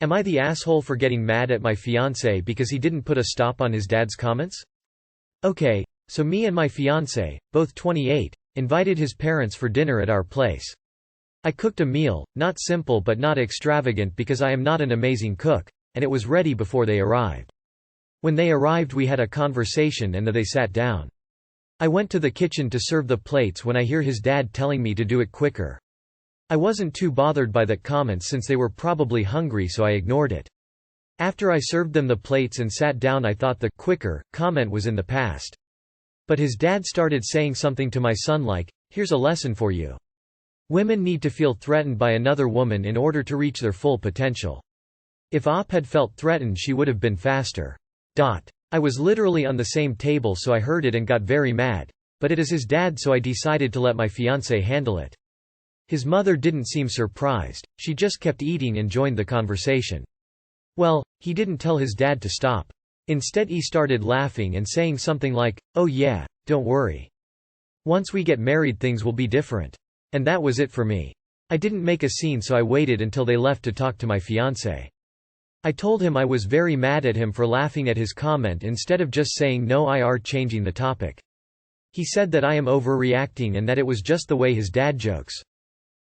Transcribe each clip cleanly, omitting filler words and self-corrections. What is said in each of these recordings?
Am I the asshole for getting mad at my fiancé because he didn't put a stop on his dad's comments? Okay, so me and my fiancé, both 28, invited his parents for dinner at our place. I cooked a meal, not simple but not extravagant because I am not an amazing cook, and it was ready before they arrived. When they arrived we had a conversation and then they sat down. I went to the kitchen to serve the plates when I hear his dad telling me to do it quicker. I wasn't too bothered by that comment since they were probably hungry, so I ignored it. After I served them the plates and sat down I thought the quicker comment was in the past. But his dad started saying something to my son like, here's a lesson for you. Women need to feel threatened by another woman in order to reach their full potential. If Op had felt threatened she would have been faster. I was literally on the same table so I heard it and got very mad, but it is his dad so I decided to let my fiancé handle it. His mother didn't seem surprised, she just kept eating and joined the conversation. Well, he didn't tell his dad to stop. Instead he started laughing and saying something like, oh yeah, don't worry. Once we get married things will be different. And that was it for me. I didn't make a scene so I waited until they left to talk to my fiancé. I told him I was very mad at him for laughing at his comment instead of just saying no or changing the topic. He said that I am overreacting and that it was just the way his dad jokes.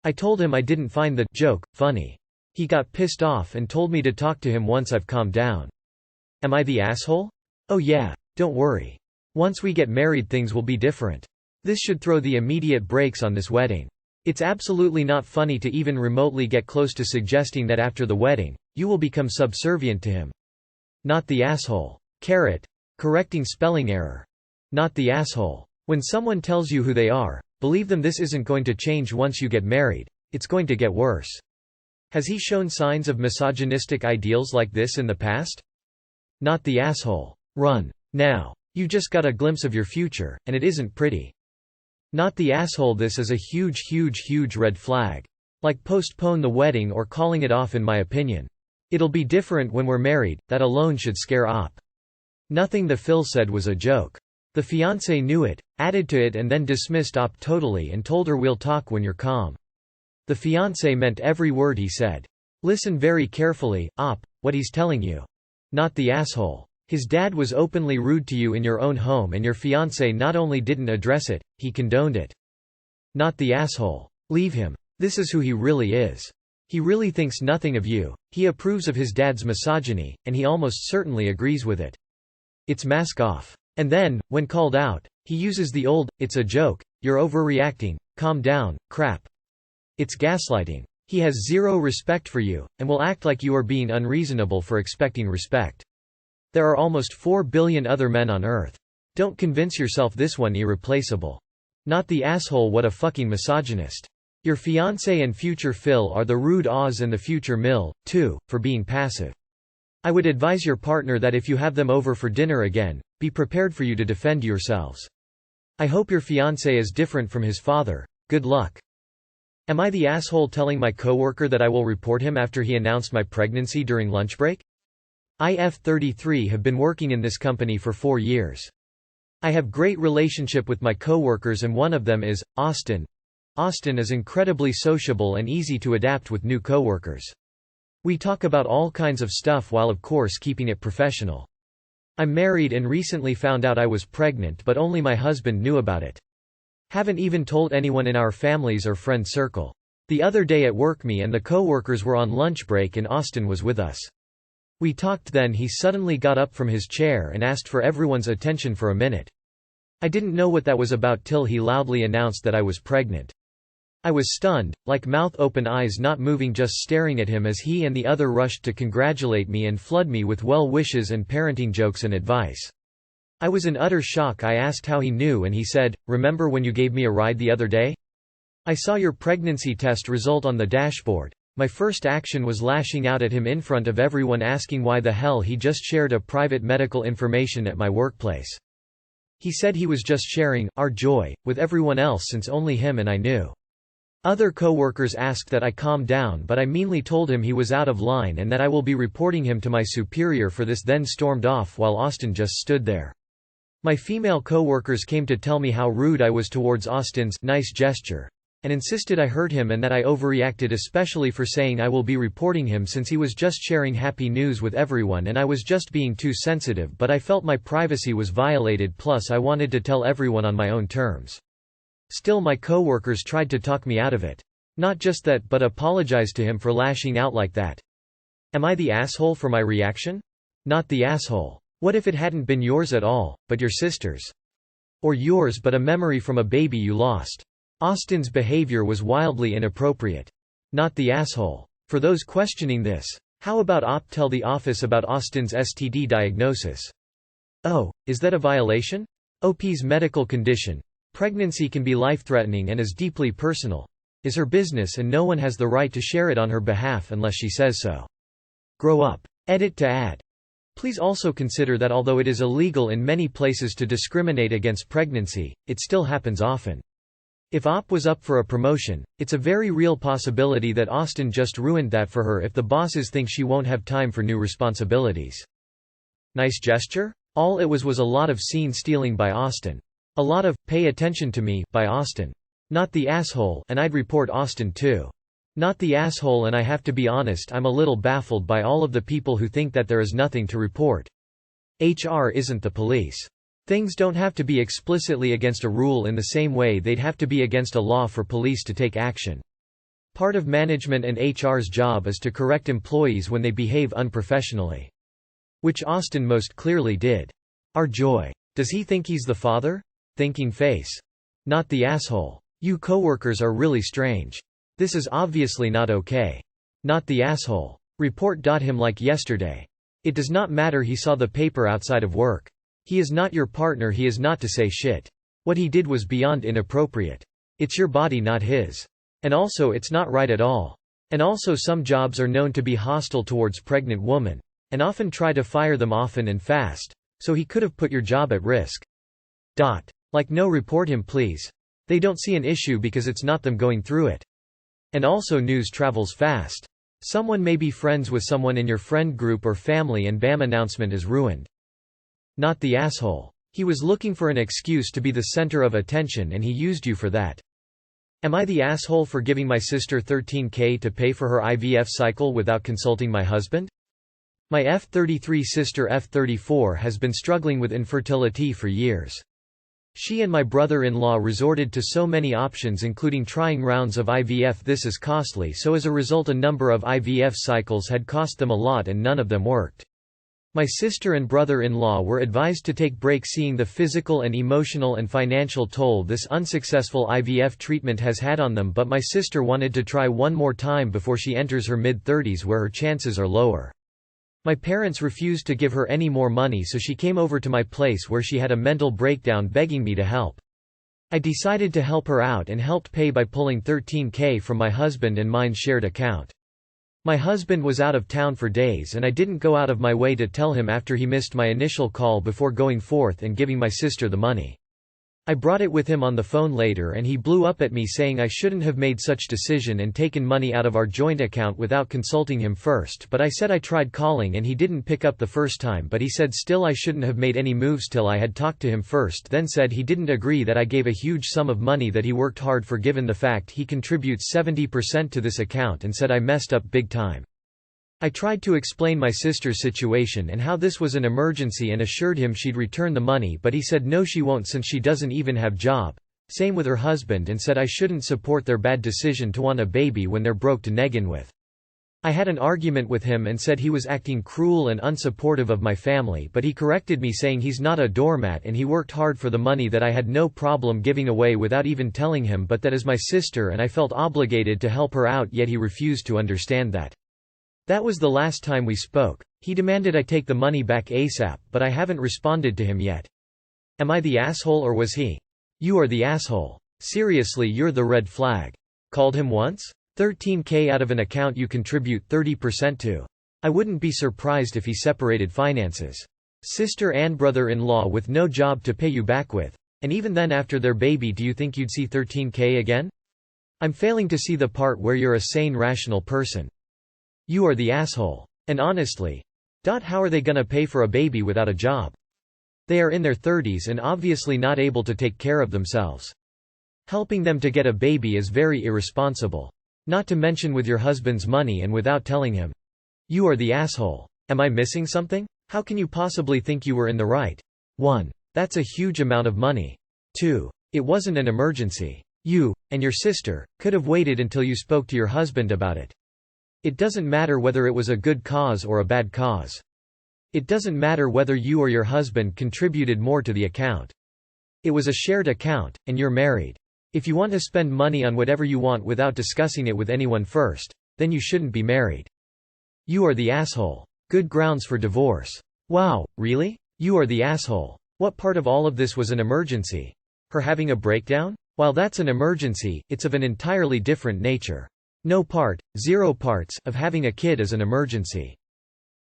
I told him I didn't find the joke funny. He got pissed off and told me to talk to him once I've calmed down. Am I the asshole? Oh yeah, don't worry. Once we get married things will be different. This should throw the immediate brakes on this wedding. It's absolutely not funny to even remotely get close to suggesting that after the wedding, you will become subservient to him. Not the asshole. Correcting spelling error. Not the asshole. When someone tells you who they are, believe them. This isn't going to change once you get married, it's going to get worse. Has he shown signs of misogynistic ideals like this in the past? Not the asshole. Run. Now. You just got a glimpse of your future, and it isn't pretty. Not the asshole. This is a huge red flag. Like postpone the wedding or calling it off in my opinion. It'll be different when we're married, that alone should scare Op. Nothing the Phil said was a joke. The fiancé knew it, added to it and then dismissed Op totally and told her we'll talk when you're calm. The fiancé meant every word he said. Listen very carefully, Op, what he's telling you. Not the asshole. His dad was openly rude to you in your own home and your fiancé not only didn't address it, he condoned it. Not the asshole. Leave him. This is who he really is. He really thinks nothing of you, he approves of his dad's misogyny, and he almost certainly agrees with it. It's mask off. And then, when called out, he uses the old, it's a joke, you're overreacting, calm down, crap. It's gaslighting. He has zero respect for you, and will act like you are being unreasonable for expecting respect. There are almost 4 billion other men on Earth. Don't convince yourself this one irreplaceable. Not the asshole. What a fucking misogynist. Your fiancé and future Phil are the rude Oz and the future Mill, too, for being passive. I would advise your partner that if you have them over for dinner again, be prepared for you to defend yourselves. I hope your fiancé is different from his father. Good luck. Am I the asshole telling my coworker that I will report him after he announced my pregnancy during lunch break? I 33 have been working in this company for 4 years. I have great relationship with my coworkers and one of them is Austin. Austin is incredibly sociable and easy to adapt with new coworkers. We talk about all kinds of stuff while of course keeping it professional. I'm married and recently found out I was pregnant but only my husband knew about it. Haven't even told anyone in our families or friend circle. The other day at work me and the coworkers were on lunch break and Austin was with us. We talked then he suddenly got up from his chair and asked for everyone's attention for a minute. I didn't know what that was about till he loudly announced that I was pregnant. I was stunned, like mouth open eyes not moving just staring at him as he and the other rushed to congratulate me and flood me with well wishes and parenting jokes and advice. I was in utter shock. I asked how he knew and he said, "Remember when you gave me a ride the other day? I saw your pregnancy test result on the dashboard." My first action was lashing out at him in front of everyone asking why the hell he just shared a private medical information at my workplace. He said he was just sharing our joy with everyone else since only him and I knew. Other coworkers asked that I calm down but I meanly told him he was out of line and that I will be reporting him to my superior for this, then stormed off while Austin just stood there. My female coworkers came to tell me how rude I was towards Austin's nice gesture. and insisted I heard him and that I overreacted, especially for saying I will be reporting him since he was just sharing happy news with everyone and I was just being too sensitive, but I felt my privacy was violated, plus I wanted to tell everyone on my own terms. Still, my co-workers tried to talk me out of it. Not just that, but apologized to him for lashing out like that. Am I the asshole for my reaction? Not the asshole. What if it hadn't been yours at all, but your sister's? Or yours but a memory from a baby you lost? Austin's behavior was wildly inappropriate. Not the asshole. For those questioning this, how about tell the office about Austin's STD diagnosis? Oh, is that a violation? OP's medical condition. Pregnancy can be life-threatening and is deeply personal. Is her business and no one has the right to share it on her behalf unless she says so. Grow up. Edit to add. Please also consider that although it is illegal in many places to discriminate against pregnancy, it still happens often. If OP was up for a promotion, it's a very real possibility that Austin just ruined that for her if the bosses think she won't have time for new responsibilities. Nice gesture? All it was a lot of scene stealing by Austin. A lot of, pay attention to me, by Austin. Not the asshole, and I'd report Austin too. Not the asshole, and I have to be honest, I'm a little baffled by all of the people who think that there is nothing to report. HR isn't the police. Things don't have to be explicitly against a rule in the same way they'd have to be against a law for police to take action. Part of management and HR's job is to correct employees when they behave unprofessionally. Which Austin most clearly did. Our joy. Does he think he's the father? Thinking face. Not the asshole. You coworkers are really strange. This is obviously not okay. Not the asshole. Report him like yesterday. It does not matter, he saw the paper outside of work. He is not your partner, he is not to say shit. What he did was beyond inappropriate. It's your body, not his. And also it's not right at all. And also some jobs are known to be hostile towards pregnant women. And often try to fire them often and fast. So he could have put your job at risk. Like, no, report him please. They don't see an issue because it's not them going through it. And also news travels fast. Someone may be friends with someone in your friend group or family and bam, announcement is ruined. Not the asshole. He was looking for an excuse to be the center of attention and he used you for that. Am I the asshole for giving my sister $13,000 to pay for her IVF cycle without consulting my husband? My F33 sister F34 has been struggling with infertility for years. She and my brother-in-law resorted to so many options including trying rounds of IVF. This is costly, so as a result a number of IVF cycles had cost them a lot and none of them worked. My sister and brother-in-law were advised to take breaks, seeing the physical and emotional and financial toll this unsuccessful IVF treatment has had on them, but my sister wanted to try one more time before she enters her mid-30s where her chances are lower. My parents refused to give her any more money, so she came over to my place where she had a mental breakdown begging me to help. I decided to help her out and helped pay by pulling $13,000 from my husband and mine's shared account. My husband was out of town for days and I didn't go out of my way to tell him after he missed my initial call before going forth and giving my sister the money. I brought it with him on the phone later and he blew up at me saying I shouldn't have made such decision and taken money out of our joint account without consulting him first, but I said I tried calling and he didn't pick up the first time, but he said still I shouldn't have made any moves till I had talked to him first, then said he didn't agree that I gave a huge sum of money that he worked hard for given the fact he contributes 70% to this account and said I messed up big time. I tried to explain my sister's situation and how this was an emergency and assured him she'd return the money, but he said no she won't since she doesn't even have job. Same with her husband, and said I shouldn't support their bad decision to want a baby when they're broke to neggin with. I had an argument with him and said he was acting cruel and unsupportive of my family, but he corrected me saying he's not a doormat and he worked hard for the money that I had no problem giving away without even telling him, but that is my sister and I felt obligated to help her out, yet he refused to understand that. That was the last time we spoke. He demanded I take the money back ASAP, but I haven't responded to him yet. Am I the asshole or was he? You are the asshole. Seriously, you're the red flag. Called him once? $13,000 out of an account you contribute 30% to. I wouldn't be surprised if he separated finances. Sister and brother-in-law with no job to pay you back with. And even then after their baby, do you think you'd see $13,000 again? I'm failing to see the part where you're a sane, rational person. You are the asshole. And honestly, how are they gonna pay for a baby without a job? They are in their 30s and obviously not able to take care of themselves. Helping them to get a baby is very irresponsible. Not to mention with your husband's money and without telling him. You are the asshole. Am I missing something? How can you possibly think you were in the right? 1. That's a huge amount of money. 2. It wasn't an emergency. You, and your sister, could have waited until you spoke to your husband about it. It doesn't matter whether it was a good cause or a bad cause. It doesn't matter whether you or your husband contributed more to the account. It was a shared account, and you're married. If you want to spend money on whatever you want without discussing it with anyone first, then you shouldn't be married. You are the asshole. Good grounds for divorce. Wow, really? You are the asshole. What part of all of this was an emergency? Her having a breakdown? While that's an emergency, it's of an entirely different nature. No part, 0 parts, of having a kid is an emergency.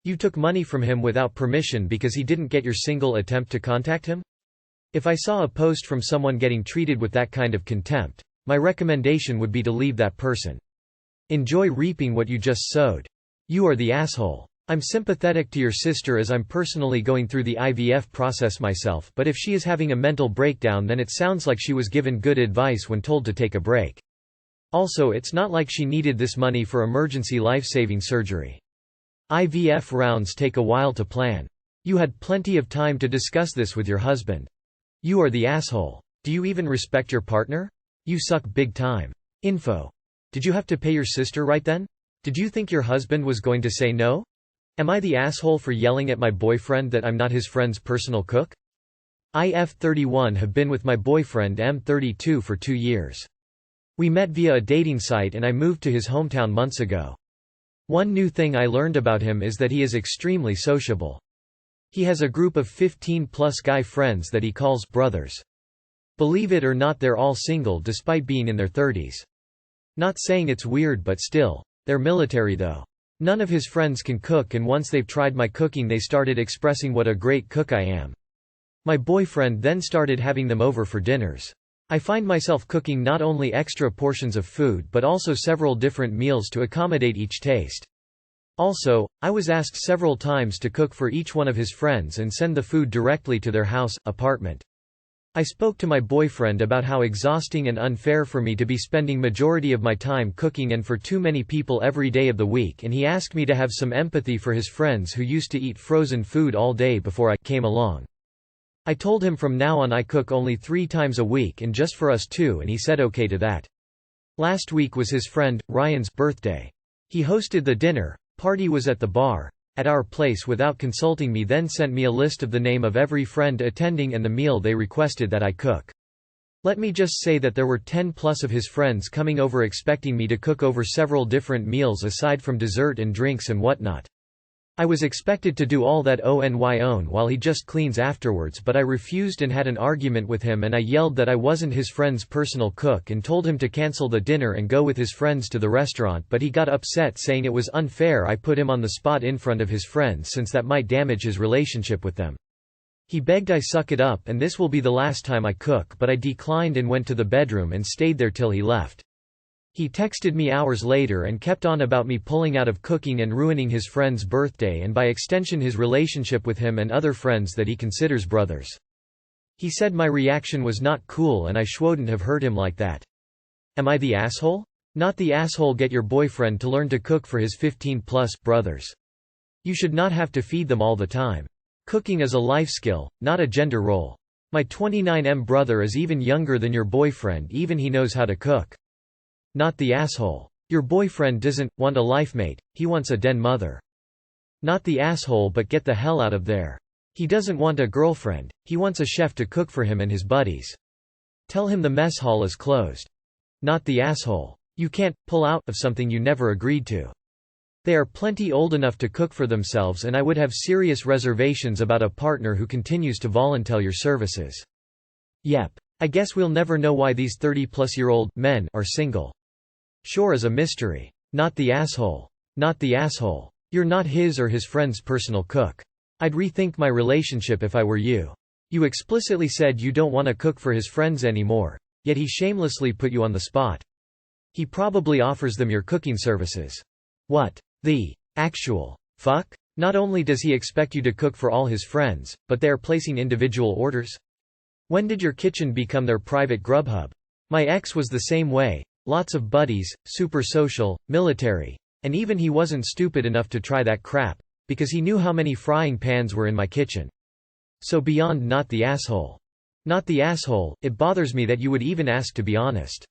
You took money from him without permission because he didn't get your single attempt to contact him? If I saw a post from someone getting treated with that kind of contempt, my recommendation would be to leave that person. Enjoy reaping what you just sowed. You are the asshole. I'm sympathetic to your sister as I'm personally going through the IVF process myself, but if she is having a mental breakdown, then it sounds like she was given good advice when told to take a break. Also, it's not like she needed this money for emergency life-saving surgery. IVF rounds take a while to plan. You had plenty of time to discuss this with your husband. You are the asshole. Do you even respect your partner? You suck big time. Info. Did you have to pay your sister right then? Did you think your husband was going to say no? Am I the asshole for yelling at my boyfriend that I'm not his friend's personal cook? IF31 have been with my boyfriend M32 for 2 years. We met via a dating site and I moved to his hometown months ago. One new thing I learned about him is that he is extremely sociable. He has a group of 15-plus guy friends that he calls brothers. Believe it or not, they're all single despite being in their 30s. Not saying it's weird, but still. They're military though. None of his friends can cook, and once they've tried my cooking they started expressing what a great cook I am. My boyfriend then started having them over for dinners. I find myself cooking not only extra portions of food but also several different meals to accommodate each taste. Also, I was asked several times to cook for each one of his friends and send the food directly to their house, apartment. I spoke to my boyfriend about how exhausting and unfair for me to be spending majority of my time cooking and for too many people every day of the week, and he asked me to have some empathy for his friends who used to eat frozen food all day before I came along. I told him from now on I cook only 3 times a week and just for us two, and he said okay to that. Last week was his friend, Ryan's, birthday. He hosted the dinner. Party was at the bar, at our place, without consulting me, then sent me a list of the name of every friend attending and the meal they requested that I cook. Let me just say that there were 10 plus of his friends coming over expecting me to cook over several different meals aside from dessert and drinks and whatnot. I was expected to do all that on my own while he just cleans afterwards, but I refused and had an argument with him, and I yelled that I wasn't his friend's personal cook and told him to cancel the dinner and go with his friends to the restaurant, but he got upset saying it was unfair I put him on the spot in front of his friends since that might damage his relationship with them. He begged I suck it up and this will be the last time I cook, but I declined and went to the bedroom and stayed there till he left. He texted me hours later and kept on about me pulling out of cooking and ruining his friend's birthday and by extension his relationship with him and other friends that he considers brothers. He said my reaction was not cool and I shouldn't have hurt him like that. Am I the asshole? Not the asshole. Get your boyfriend to learn to cook for his 15-plus brothers. You should not have to feed them all the time. Cooking is a life skill, not a gender role. My 29M brother is even younger than your boyfriend, even he knows how to cook. Not the asshole. Your boyfriend doesn't want a lifemate, he wants a den mother. Not the asshole, but get the hell out of there. He doesn't want a girlfriend, he wants a chef to cook for him and his buddies. Tell him the mess hall is closed. Not the asshole. You can't pull out of something you never agreed to. They are plenty old enough to cook for themselves, and I would have serious reservations about a partner who continues to volunteer your services. Yep. I guess we'll never know why these 30-plus-year-old men are single. Sure is a mystery. Not the asshole. Not the asshole. You're not his or his friend's personal cook. I'd rethink my relationship if I were you. You explicitly said you don't want to cook for his friends anymore, yet he shamelessly put you on the spot. He probably offers them your cooking services. What the actual fuck? Not only does he expect you to cook for all his friends, but they are placing individual orders? When did your kitchen become their private Grubhub? My ex was the same way. Lots of buddies, super social, military. And even he wasn't stupid enough to try that crap. Because he knew how many frying pans were in my kitchen. So beyond not the asshole. Not the asshole, it bothers me that you would even ask to be honest.